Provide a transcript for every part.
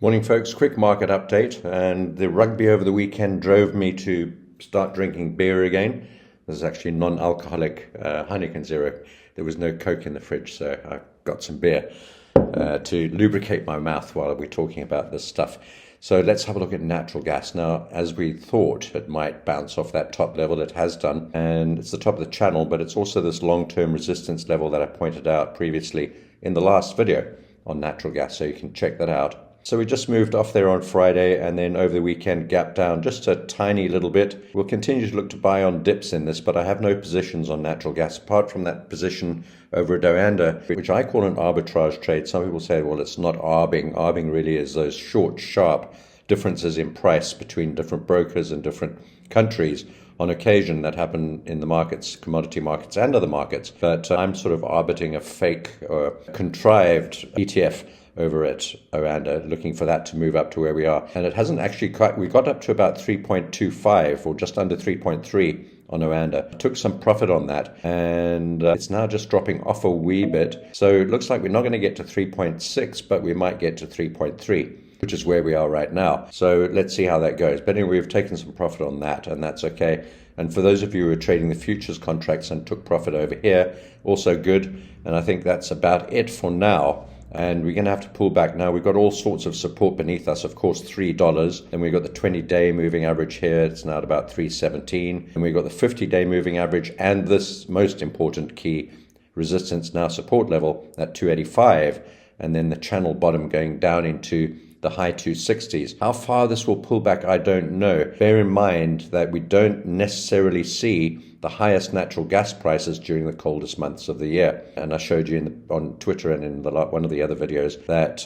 Morning folks, quick market update, and the rugby over the weekend drove me to start drinking beer again. This is actually non-alcoholic Heineken Zero. There was no Coke in the fridge, so I got some beer to lubricate my mouth while we're talking about this stuff. So let's have a look at natural gas. Now, as we thought it might bounce off that top level, it has done, and it's the top of the channel, but it's also this long-term resistance level that I pointed out previously in the last video on natural gas, so you can check that out. So we just moved off there on Friday and then over the weekend gapped down just a tiny little bit. We'll continue to look to buy on dips in this, but I have no positions on natural gas apart from that position over at Oanda, which I call an arbitrage trade. Some people say, well, it's not arbing. Arbing really is those short, sharp differences in price between different brokers and different countries on occasion that happen in the markets, commodity markets and other markets. But I'm sort of arbiting a fake or contrived ETF over at Oanda, looking for that to move up to where we are. And it hasn't actually quite, we got up to about 3.25 or just under 3.3 on Oanda. Took some profit on that, and it's now just dropping off a wee bit. So it looks like we're not going to get to 3.6, but we might get to 3.3. Which is where we are right now. So let's see how that goes. But anyway, we've taken some profit on that, and that's okay. And for those of you who are trading the futures contracts and took profit over here, also good. And I think that's about it for now. And we're going to have to pull back now. We've got all sorts of support beneath us, of course, $3. Then we've got the 20-day moving average here. It's now at about 317. And we've got the 50-day moving average and this most important key resistance, now support level at 285. And then the channel bottom going down into the high 260s. How far this will pull back, I don't know. Bear in mind that we don't necessarily see the highest natural gas prices during the coldest months of the year. And I showed you on Twitter and in one of the other videos that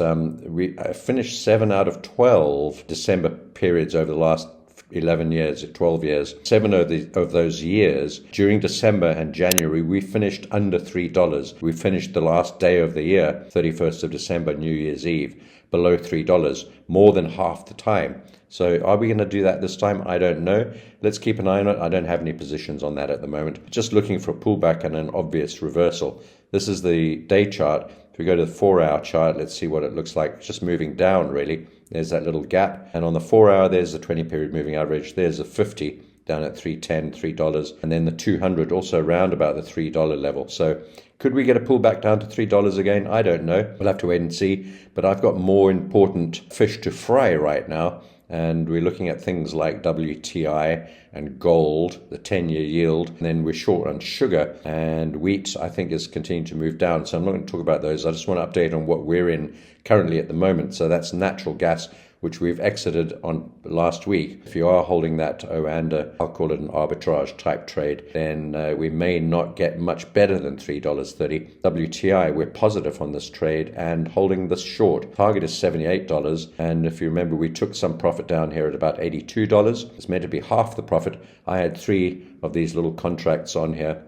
we finished 7 out of 12 December periods over the last 11 years, 12 years. 7 of those years, during December and January, we finished under $3. We finished the last day of the year, 31st of December, New Year's Eve, below $3, more than half the time. So are we going to do that this time? I don't know. Let's keep an eye on it. I don't have any positions on that at the moment. Just looking for a pullback and an obvious reversal. This is the day chart. If we go to the 4-hour chart, let's see what it looks like. It's just moving down, really. There's that little gap. And on the 4-hour, there's the 20-period moving average. There's the 50 down at $3.10, $3. And then the 200 also around about the $3 level. So could we get a pullback down to $3 again? I don't know. We'll have to wait and see. But I've got more important fish to fry right now. And we're looking at things like WTI and gold, the 10-year yield. And then we're short on sugar, and wheat, I think, is continuing to move down. So I'm not going to talk about those. I just want to update on what we're in currently at the moment. So that's natural gas, which we've exited on last week. If you are holding that Oanda, I'll call it an arbitrage type trade, then we may not get much better than $3.30. WTI, we're positive on this trade and holding this short. Target is $78. And if you remember, we took some profit down here at about $82. It's meant to be half the profit. I had 3 of these little contracts on here,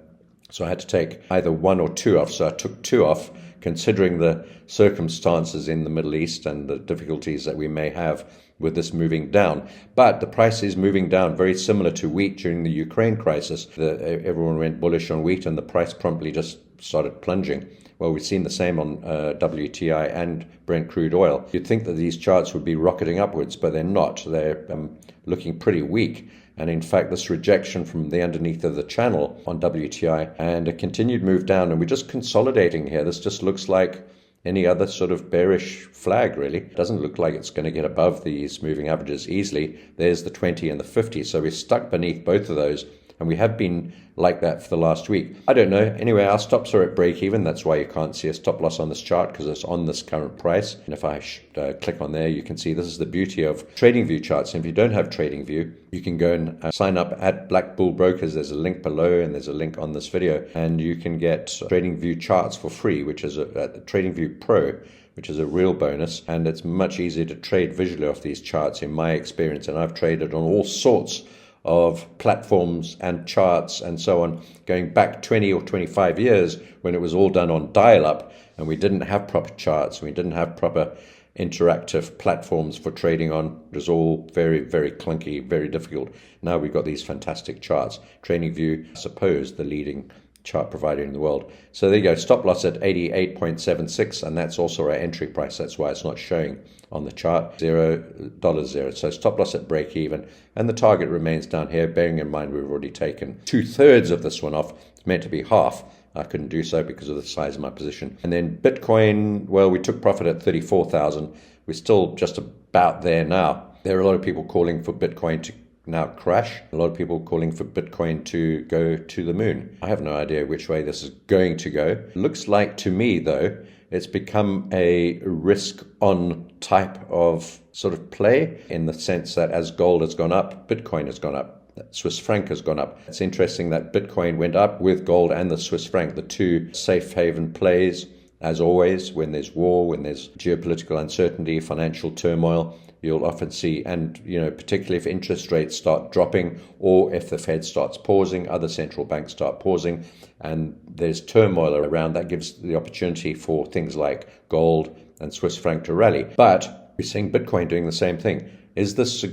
so I had to take either 1 or 2 off. So I took 2 off, considering the circumstances in the Middle East and the difficulties that we may have with this moving down. But the price is moving down, very similar to wheat during the Ukraine crisis. Everyone went bullish on wheat and the price promptly just started plunging. Well, we've seen the same on WTI and Brent crude oil. You'd think that these charts would be rocketing upwards, but they're not. They're looking pretty weak. And in fact, this rejection from the underneath of the channel on WTI and a continued move down, and we're just consolidating here. This just looks like any other sort of bearish flag, really. It doesn't look like it's going to get above these moving averages easily. There's the 20 and the 50. So we're stuck beneath both of those. And we have been like that for the last week. I don't know. Anyway, our stops are at break even. That's why you can't see a stop loss on this chart, because it's on this current price. And if I click on there, you can see this is the beauty of TradingView charts. And if you don't have TradingView, you can go and sign up at Black Bull Brokers. There's a link below and there's a link on this video. And you can get TradingView charts for free, which is at TradingView Pro, which is a real bonus. And it's much easier to trade visually off these charts in my experience. And I've traded on all sorts of platforms and charts and so on, going back 20 or 25 years when it was all done on dial-up and we didn't have proper charts, we didn't have proper interactive platforms for trading on. It was all very, very clunky, very difficult. Now we've got these fantastic charts. TradingView, I suppose, the leading chart provider in the world. So there you go, stop loss at 88.76, and that's also our entry price. That's why it's not showing on the chart, $0. So stop loss at break even, and the target remains down here, bearing in mind we've already taken 2/3 of this one off. It's meant to be half. I couldn't do so because of the size of my position. And then Bitcoin, well, we took profit at 34,000. We're still just about there now. There are a lot of people calling for Bitcoin to now crash. A lot of people calling for Bitcoin to go to the moon. I have no idea which way this is going to go. Looks like to me, though, it's become a risk-on type of sort of play, in the sense that as gold has gone up, Bitcoin has gone up. Swiss franc has gone up. It's interesting that Bitcoin went up with gold and the Swiss franc, the two safe haven plays. As always, when there's war, when there's geopolitical uncertainty, financial turmoil, you'll often see, and particularly if interest rates start dropping, or if the Fed starts pausing, other central banks start pausing, and there's turmoil around, that gives the opportunity for things like gold and Swiss franc to rally. But we're seeing Bitcoin doing the same thing. Is this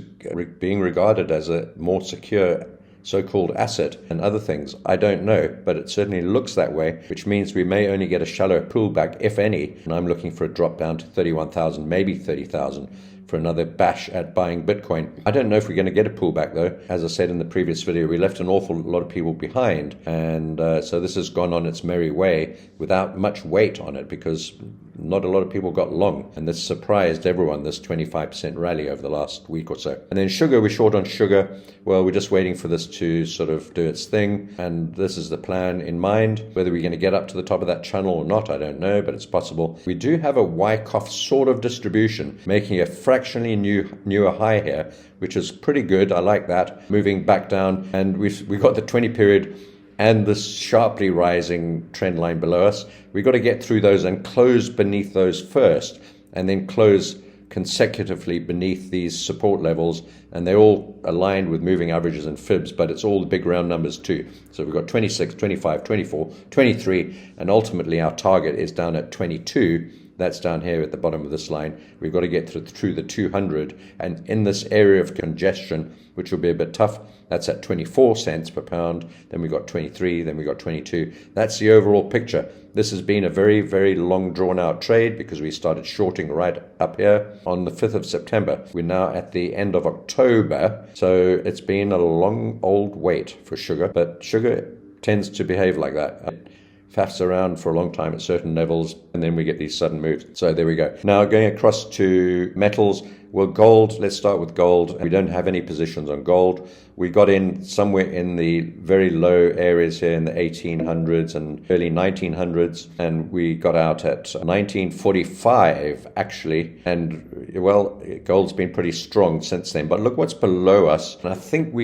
being regarded as a more secure so-called asset and other things? I don't know, but it certainly looks that way, which means we may only get a shallow pullback, if any, and I'm looking for a drop down to 31,000, maybe 30,000 for another bash at buying Bitcoin. I don't know if we're going to get a pullback, though. As I said in the previous video, we left an awful lot of people behind, and so this has gone on its merry way without much weight on it, because not a lot of people got long, and this surprised everyone, this 25% rally over the last week or so. And then sugar, we're short on sugar. Well, we're just waiting for this to sort of do its thing, and this is the plan in mind. Whether we're going to get up to the top of that channel or not, I don't know, but it's possible. We do have a Wyckoff sort of distribution, making a fractionally newer high here, which is pretty good. I like that. Moving back down, and we've got the 20 period and this sharply rising trend line below us. We've got to get through those and close beneath those first, and then close consecutively beneath these support levels, and they're all aligned with moving averages and fibs, but it's all the big round numbers too. So we've got 26, 25, 24, 23, and ultimately our target is down at 22. That's down here at the bottom of this line. We've got to get through the 200, and in this area of congestion, which will be a bit tough, that's at 24 cents per pound. Then we got 23, then we got 22. That's the overall picture. This has been a very, very long drawn out trade, because we started shorting right up here on the 5th of September. We're now at the end of October. So it's been a long old wait for sugar, but sugar tends to behave like that. Faffs around for a long time at certain levels, and then we get these sudden moves. So there we go. Now going across to metals. Well, gold, let's start with gold. We don't have any positions on gold. We got in somewhere in the very low areas here in the 1800s and early 1900s, and we got out at 1945 actually, and well, gold's been pretty strong since then. But look what's below us, and I think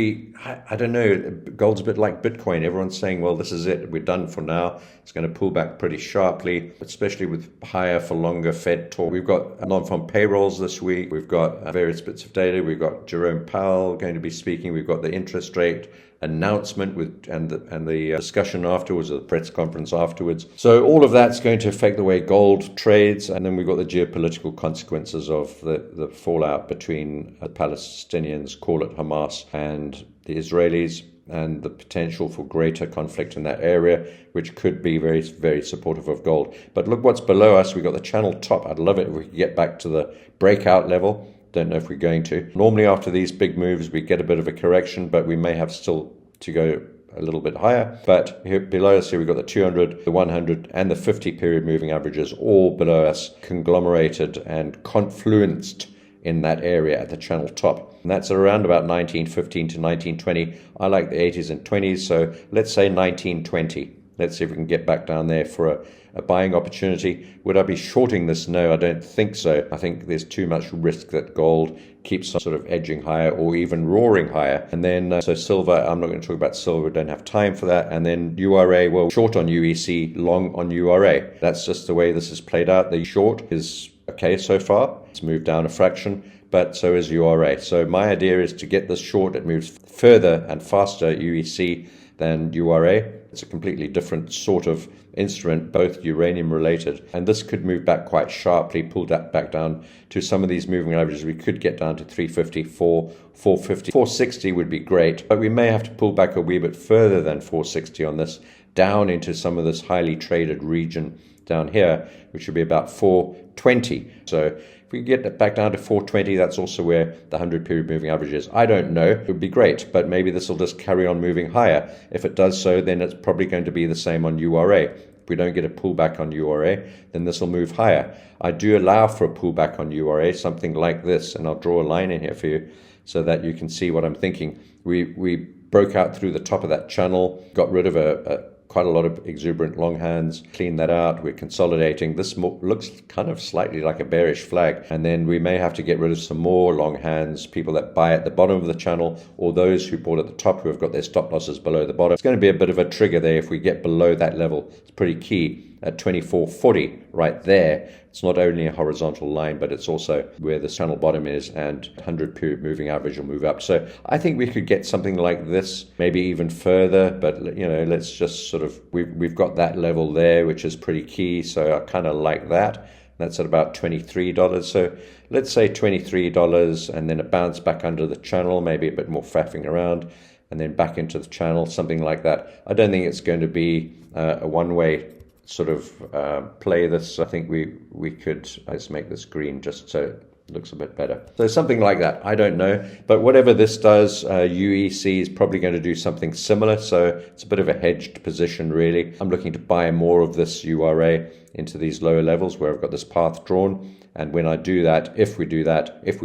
I don't know, gold's a bit like Bitcoin. Everyone's saying, well, this is it, we're done for now. It's going to pull back pretty sharply, especially with higher for longer Fed talk. We've got non-farm payrolls this week. We've got various bits of data. We've got Jerome Powell going to be speaking. We've got the interest rate announcement and the discussion afterwards, or the press conference afterwards. So all of that's going to affect the way gold trades. And then we've got the geopolitical consequences of the fallout between the Palestinians, call it Hamas, and the Israelis, and the potential for greater conflict in that area, which could be very, very supportive of gold. But look what's below us. We've got the channel top. I'd love it if we could get back to the breakout level. Don't know if we're going to. Normally after these big moves, we get a bit of a correction, but we may have still to go a little bit higher. But here below us here, we've got the 200, the 100, and the 50 period moving averages all below us, conglomerated and confluenced in that area at the channel top. And that's around about 1915 to 1920. I like the 80s and 20s, so let's say 1920. Let's see if we can get back down there for a buying opportunity. Would I be shorting this? No, I don't think so. I think there's too much risk that gold keeps sort of edging higher or even roaring higher. And then, so silver, I'm not going to talk about silver, don't have time for that. And then URA, well, short on UEC, long on URA. That's just the way this has played out. The short is okay so far. It's moved down a fraction, but so is URA. So my idea is to get this short. It moves further and faster, UEC, than URA. It's a completely different sort of instrument, both uranium related, and this could move back quite sharply, pull that back down to some of these moving averages. We could get down to 350, 450, 460 would be great, but we may have to pull back a wee bit further than 460 on this. down into some of this highly traded region down here, which would be about 420. So if we get it back down to 420, that's also where the 100-period moving average is. I don't know. It would be great, but maybe this will just carry on moving higher. If it does so, then it's probably going to be the same on URA. If we don't get a pullback on URA, then this will move higher. I do allow for a pullback on URA, something like this, and I'll draw a line in here for you so that you can see what I'm thinking. We broke out through the top of that channel, got rid of quite a lot of exuberant long hands, cleaned that out. We're consolidating. This looks kind of slightly like a bearish flag. And then we may have to get rid of some more long hands, people that buy at the bottom of the channel, or those who bought at the top who have got their stop losses below the bottom. It's going to be a bit of a trigger there if we get below that level. It's pretty key at 24.40 right there. It's not only a horizontal line, but it's also where the channel bottom is, and 100-period moving average will move up. So I think we could get something like this, maybe even further, but let's just sort of, we've got that level there, which is pretty key. So I kind of like that. That's at about $23. So let's say $23, and then a bounce back under the channel, maybe a bit more faffing around, and then back into the channel, something like that. I don't think it's going to be a one-way sort of play this. I think we could, let's make this green just so it looks a bit better. So something like that. I don't know. But whatever this does, UEC is probably going to do something similar. So it's a bit of a hedged position, really. I'm looking to buy more of this URA into these lower levels where I've got this path drawn. And when I do that, if we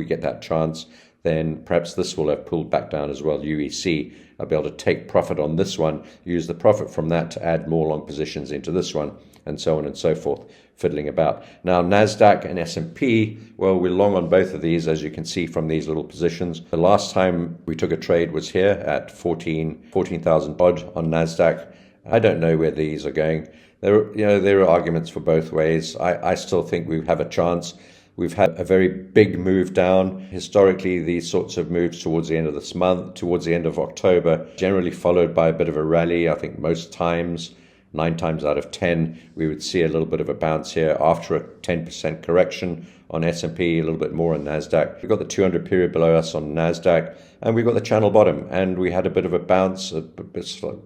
get that chance, then perhaps this will have pulled back down as well, UEC. I'll be able to take profit on this one, use the profit from that to add more long positions into this one, and so on and so forth, fiddling about. Now, NASDAQ and S&P, well, we're long on both of these, as you can see from these little positions. The last time we took a trade was here at 14,000 odd on NASDAQ. I don't know where these are going. There are arguments for both ways. I still think we have a chance. We've had a very big move down. Historically, these sorts of moves towards the end of this month, towards the end of October, generally followed by a bit of a rally. I think most times, 9 times out of 10, we would see a little bit of a bounce here after a 10% correction on S&P, a little bit more on NASDAQ. We've got the 200-period below us on NASDAQ, and we've got the channel bottom, and we had a bit of a bounce, a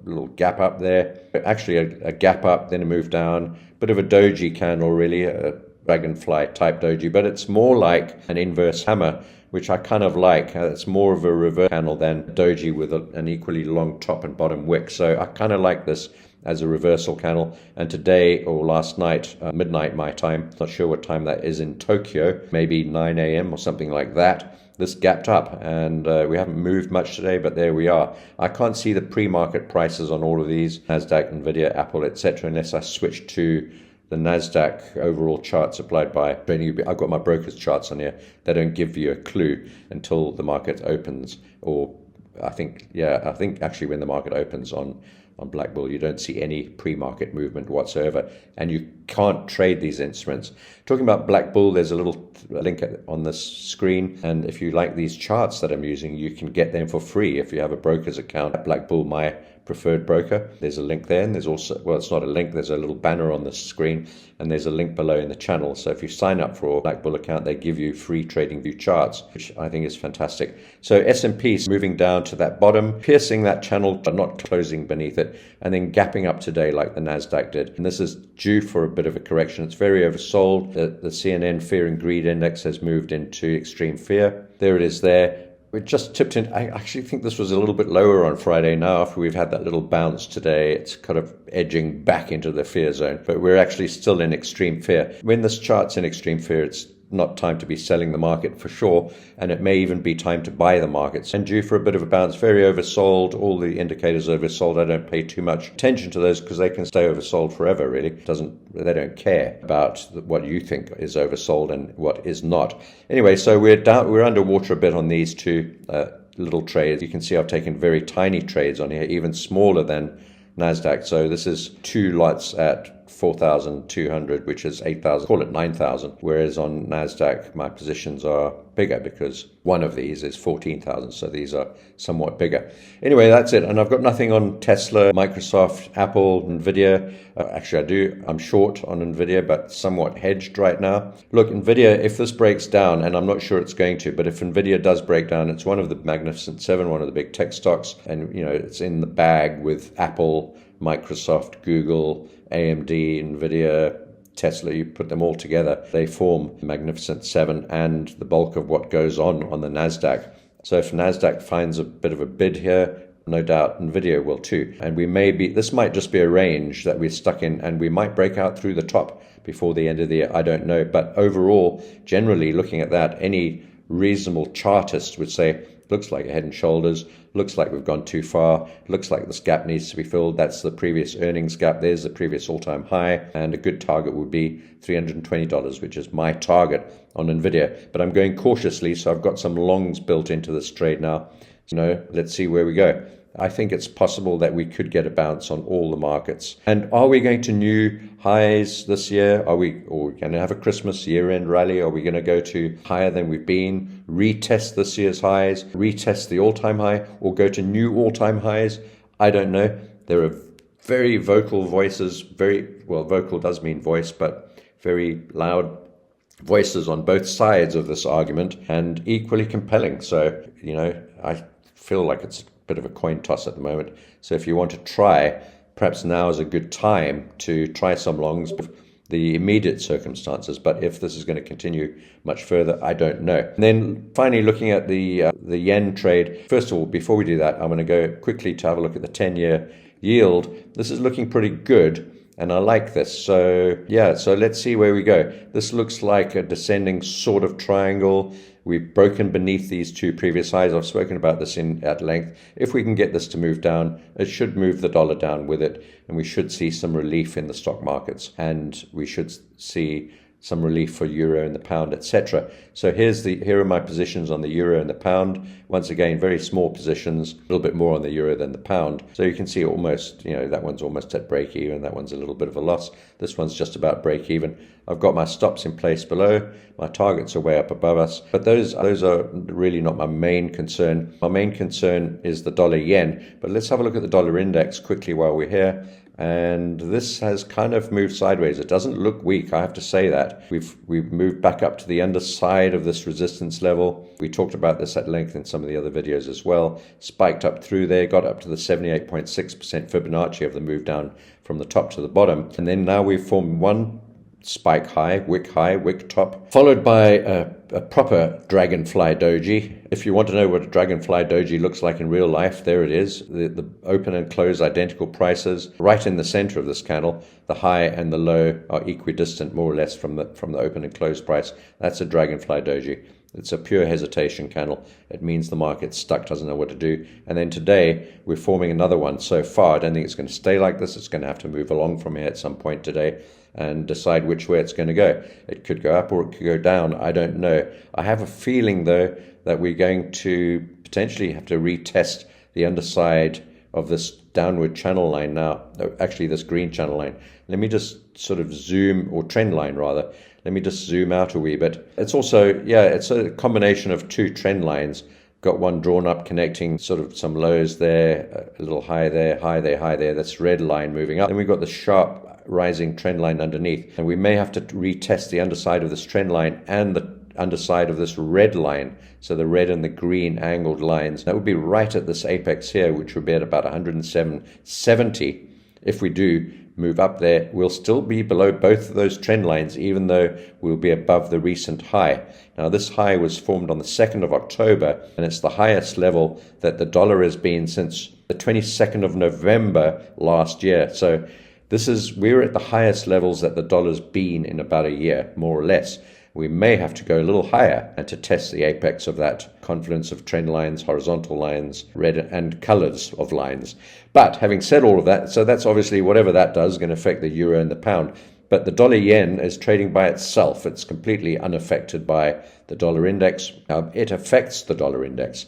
little gap up there. Actually, a gap up, then a move down, bit of a doji candle, really, a dragonfly type doji, but it's more like an inverse hammer, which I kind of like. It's more of a reverse candle than doji with an equally long top and bottom wick. So I kind of like this as a reversal candle. And today, or last night, midnight my time, not sure what time that is in Tokyo, maybe 9 a.m. or something like that, this gapped up, and we haven't moved much today, but there we are. I can't see the pre-market prices on all of these, NASDAQ, Nvidia, Apple, etc., unless I switch to the NASDAQ overall chart supplied by, I've got my broker's charts on here. They don't give you a clue until the market opens, or I think actually when the market opens on Black Bull, you don't see any pre-market movement whatsoever, and you can't trade these instruments. Talking about Black Bull, there's a little link on this screen, and if you like these charts that I'm using, you can get them for free if you have a broker's account at Black Bull, my preferred broker. There's a link there, and there's also, well, it's not a link, there's a little banner on the screen, and there's a link below in the channel. So if you sign up for a Black Bull account, they give you free TradingView charts, which I think is fantastic. So S&P is moving down to that bottom, piercing that channel but not closing beneath it, and then gapping up today like the NASDAQ did. And this is due for a bit of a correction. It's very oversold. The CNN Fear and Greed Index has moved into extreme fear. There it is there. We just tipped in. I actually think this was a little bit lower on Friday. Now, after we've had that little bounce today, it's kind of edging back into the fear zone. But we're actually still in extreme fear. When this chart's in extreme fear, it's not time to be selling the market for sure, and it may even be time to buy the markets. And due for a bit of a bounce, very oversold. All the indicators are oversold. I don't pay too much attention to those because they can stay oversold forever. Really, they don't care about what you think is oversold and what is not. Anyway, so we're underwater a bit on these two little trades. You can see I've taken very tiny trades on here, even smaller than NASDAQ. So this is 2 lots at 4,200, which is 8,000, call it 9,000. Whereas on NASDAQ, my positions are bigger because one of these is 14,000. So these are somewhat bigger. Anyway, that's it. And I've got nothing on Tesla, Microsoft, Apple, Nvidia. Actually, I do. I'm short on Nvidia, but somewhat hedged right now. Look, Nvidia, if this breaks down, and I'm not sure it's going to, but if Nvidia does break down, it's one of the Magnificent Seven, one of the big tech stocks. And, it's in the bag with Apple, Microsoft, Google, AMD, Nvidia, Tesla, you put them all together, they form the Magnificent Seven and the bulk of what goes on the NASDAQ. So if NASDAQ finds a bit of a bid here, no doubt Nvidia will too. And this might just be a range that we're stuck in, and we might break out through the top before the end of the year. I don't know. But overall, generally looking at that, any reasonable chartist would say, looks like a head and shoulders, looks like we've gone too far, looks like this gap needs to be filled. That's the previous earnings gap. There's the previous all-time high, and a good target would be $320, which is my target on Nvidia. But I'm going cautiously, so I've got some longs built into this trade now. Let's see where we go. I think it's possible that we could get a bounce on all the markets. And are we going to new highs this year? Are we going to have a Christmas year-end rally? Are we going to go to higher than we've been, retest this year's highs, retest the all-time high, or go to new all-time highs? I don't know. There are very vocal voices, vocal does mean voice, but very loud voices on both sides of this argument, and equally compelling. So, I feel like it's a bit of a coin toss at the moment. So if you want to try, perhaps now is a good time to try some longs, the immediate circumstances. But if this is going to continue much further, I don't know. And then finally, looking at the yen trade. First of all, before we do that, I'm going to go quickly to have a look at the 10-year yield. This is looking pretty good, and I like this. So so let's see where we go. This looks like a descending sort of triangle. We've broken beneath these two previous highs. I've spoken about this at length. If we can get this to move down, it should move the dollar down with it, and we should see some relief in the stock markets, and we should see some relief for euro and the pound, etc. So here are my positions on the euro and the pound. Once again, very small positions, a little bit more on the euro than the pound. So you can see almost, that one's almost at break even. That one's a little bit of a loss. This one's just about break even. I've got my stops in place below. My targets are way up above us. But those are really not my main concern. My main concern is the dollar yen. But let's have a look at the dollar index quickly while we're here. And this has kind of moved sideways. It doesn't look weak, I have to say that. We've moved back up to the underside of this resistance level. We talked about this at length in some of the other videos as well. Spiked up through there, got up to the 78.6% Fibonacci of the move down from the top to the bottom. And then now we've formed one spike high, wick top, followed by a proper dragonfly doji. If you want to know what a dragonfly doji looks like in real life, there it is. The open and close identical prices right in the center of this candle. The high and the low are equidistant more or less from the open and close price. That's a dragonfly doji. It's a pure hesitation candle. It means the market's stuck, doesn't know what to do. And then today, we're forming another one. So far, I don't think it's going to stay like this. It's going to have to move along from here at some point today and decide which way it's going to go. It could go up or it could go down. I don't know. I have a feeling, though, that we're going to potentially have to retest the underside of this downward channel line now. Actually, this green channel line. Let me just sort of zoom, or trend line rather. Let me just zoom out a wee bit. It's also, it's a combination of two trend lines. Got one drawn up connecting sort of some lows there, a little high there, high there, high there. That's red line moving up. Then we've got the sharp rising trend line underneath. And we may have to retest the underside of this trend line and the underside of this red line. So the red and the green angled lines. That would be right at this apex here, which would be at about 107.70. If we do move up there, we'll still be below both of those trend lines, even though we'll be above the recent high. Now, this high was formed on the 2nd of October, and it's the highest level that the dollar has been since the 22nd of November last year. So we're at the highest levels that the dollar's been in about a year, more or less. We may have to go a little higher and to test the apex of that confluence of trend lines, horizontal lines, red and colors of lines. But having said all of that, so that's obviously whatever that does is going to affect the euro and the pound. But the dollar yen is trading by itself. It's completely unaffected by the dollar index. It affects the dollar index.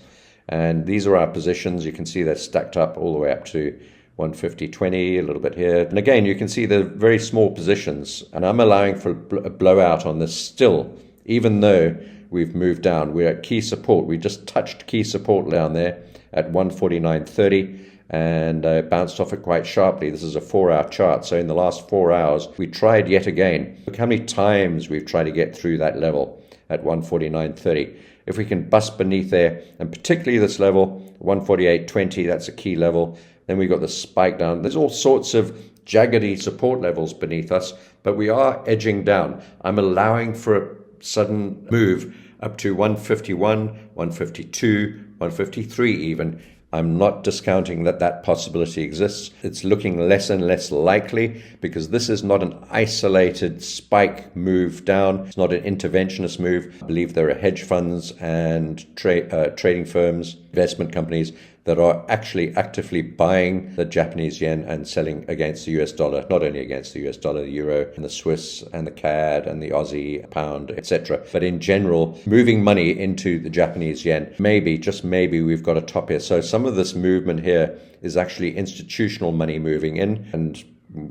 And these are our positions. You can see they're stacked up all the way up to 150.20, a little bit here. And again, you can see the very small positions. And I'm allowing for a blowout on this still, even though we've moved down. We're at key support. We just touched key support down there at 149.30 and bounced off it quite sharply. This is a 4-hour chart. So in the last 4 hours, we tried yet again. Look how many times we've tried to get through that level at 149.30. If we can bust beneath there, and particularly this level, 148.20, that's a key level. Then we got the spike down. There's all sorts of jaggedy support levels beneath us, but we are edging down. I'm allowing for a sudden move up to 151, 152, 153 even. I'm not discounting that that possibility exists. It's looking less and less likely because this is not an isolated spike move down. It's not an interventionist move. I believe there are hedge funds and trading firms, investment companies that are actually actively buying the Japanese yen and selling against the US dollar, not only against the US dollar, the euro and the Swiss and the CAD and the Aussie pound, etc. But in general, moving money into the Japanese yen, maybe, just maybe, we've got a top here. So some of this movement here is actually institutional money moving in, and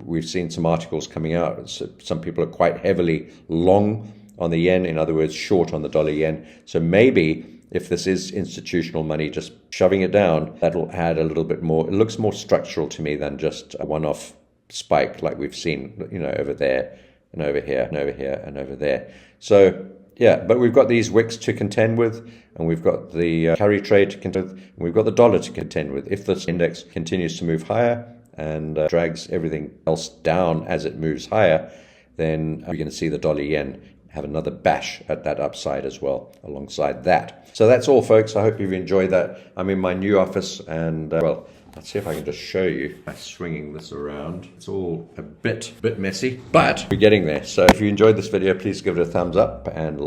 we've seen some articles coming out. So some people are quite heavily long on the yen, in other words, short on the dollar yen. So maybe if this is institutional money, just shoving it down, that'll add a little bit more. It looks more structural to me than just a one-off spike like we've seen, over there and over here and over here and over there. So, yeah, but we've got these wicks to contend with, and we've got the carry trade to contend with, and we've got the dollar to contend with. If this index continues to move higher and drags everything else down as it moves higher, then we're going to see the dollar yen have another bash at that upside as well alongside that. So that's all, folks. I hope you've enjoyed that. I'm in my new office, and well, let's see if I can just show you by swinging this around. It's all a bit messy, but we're getting there. So if you enjoyed this video, please give it a thumbs up and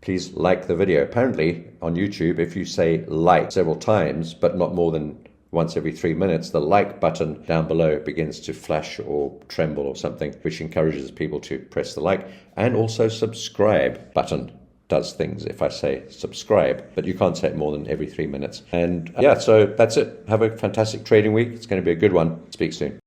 please like the video. Apparently on YouTube, if you say like several times but not more than once every 3 minutes, the like button down below begins to flash or tremble or something, which encourages people to press the like. And also subscribe button does things if I say subscribe, but you can't say it more than every 3 minutes. And yeah, so that's it. Have a fantastic trading week. It's going to be a good one. Speak soon.